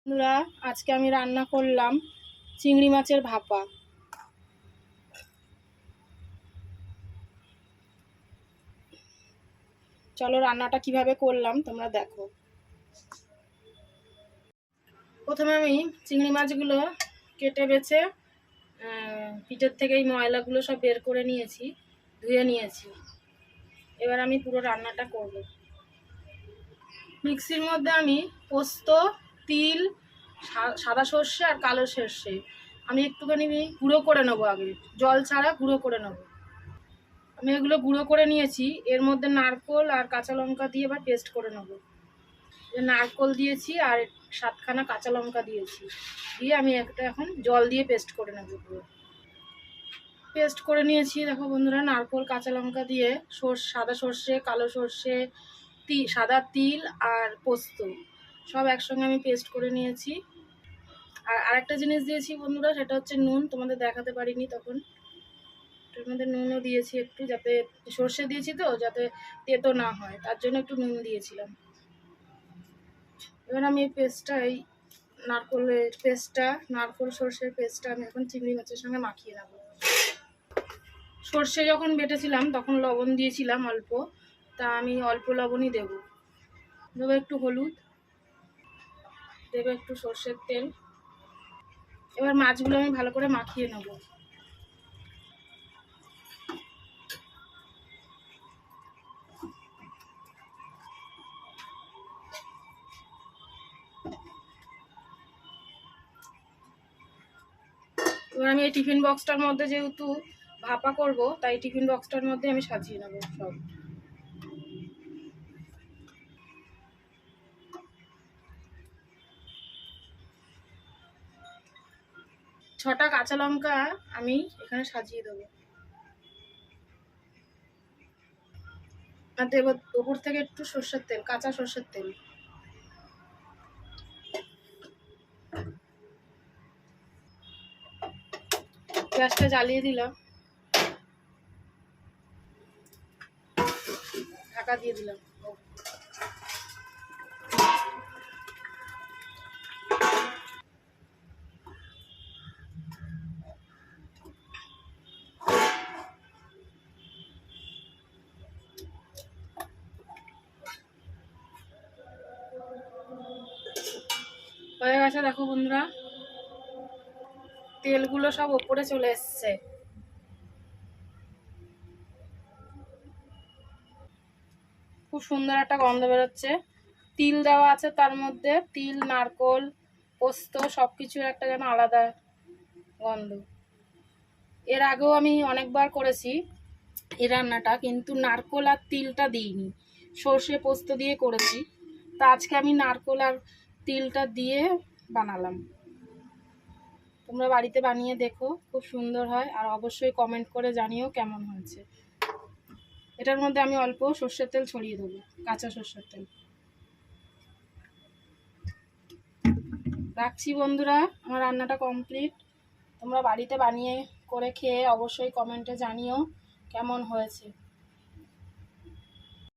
বন্ধুরা, আজকে আমি রান্না করলাম চিংড়ি মাছের ভাপা। চলো রান্নাটা কিভাবে করলাম তোমরা দেখো। প্রথমে আমি চিংড়ি মাছগুলো কেটে বেছে পিঠের থেকে এই ময়লাগুলো সব বের করে নিয়েছি, ধুয়ে নিয়েছি। এবার আমি পুরো রান্নাটা করব। মিক্সির মধ্যে আমি পোস্ত, তিল, সাদা সর্ষে আর কালো সর্ষে আমি একটুখানি গুঁড়ো করে নেবো, আগে জল ছাড়া গুঁড়ো করে নেবো। আমি এগুলো গুঁড়ো করে নিয়েছি। এর মধ্যে নারকোল আর কাঁচা লঙ্কা দিয়ে এবার পেস্ট করে নেব। নারকোল দিয়েছি আর 7খানা কাঁচা লঙ্কা দিয়েছি, দিয়ে আমি একটা এখন জল দিয়ে পেস্ট করে নেব। পুরো পেস্ট করে নিয়েছি। দেখো বন্ধুরা, নারকোল কাঁচা লঙ্কা দিয়ে সাদা সর্ষে, কালো সর্ষে, সাদা তিল আর পোস্ত সব একসঙ্গে আমি পেস্ট করে নিয়েছি। আর আরেকটা জিনিস দিয়েছি বন্ধুরা, সেটা হচ্ছে নুন। তোমাদের দেখাতে পারিনি তখন। এর মধ্যে নুনও দিয়েছি একটু, যাতে সর্ষে দিয়েছি তো যাতে তেতো না হয়, তার জন্য একটু নুন দিয়েছিলাম। এবার আমি এই পেস্টটা, এই নারকোলের পেস্টটা, নারকোল সর্ষের পেস্টটা আমি এখন চিংড়ি মাছের সঙ্গে মাখিয়ে নেব। সর্ষে যখন বেটেছিলাম তখন লবণ দিয়েছিলাম অল্প, তা আমি অল্প লবণই দেবো একটু হলুদ দেবো, একটু সর্ষের তেল। এবার মাছগুলো আমি ভালো করে মাখিয়ে নেব। এবার আমি এই টিফিন বক্সটার মধ্যে, যেহেতু ভাপা করব, তাই টিফিন বক্সটার মধ্যে আমি সাজিয়ে নেব সব। ছটা কাঁচা লঙ্কা আমি এখানে সাজিয়ে দেবো, আর দেবো উপর থেকে একটু সর্ষের তেল, কাঁচা সর্ষের তেল। গ্যাসটা জ্বালিয়ে দিলাম, ঢাকা দিয়ে দিলাম। হয়ে গেছে। দেখো বন্ধুরা, তেলগুলো সব ওপরে চলে এসছে। খুব সুন্দর একটা গন্ধ বেরোচ্ছে। তিল দেওয়া আছে তার মধ্যে, তিল, নারকোল, পোস্ত সবকিছুর একটা যেন আলাদা গন্ধ। এর আগেও আমি অনেকবার করেছি এই রান্নাটা, কিন্তু নারকোল আর তিলটা দিইনি, সর্ষে পোস্ত দিয়ে করেছি। তা আজকে আমি নারকোল আর তিলটা দিয়ে বানালাম। তোমরা বাড়িতে বানিয়ে দেখো, খুব সুন্দর হয়। আর অবশ্যই কমেন্ট করে জানিও কেমন হয়েছে। এটার মধ্যে আমি অল্প সর্ষের তেল ছড়িয়ে দেবো, কাঁচা সর্ষের তেল। রাখছি বন্ধুরা, আমার রান্নাটা কমপ্লিট। তোমরা বাড়িতে বানিয়ে করে খেয়ে অবশ্যই কমেন্টে জানিও কেমন হয়েছে।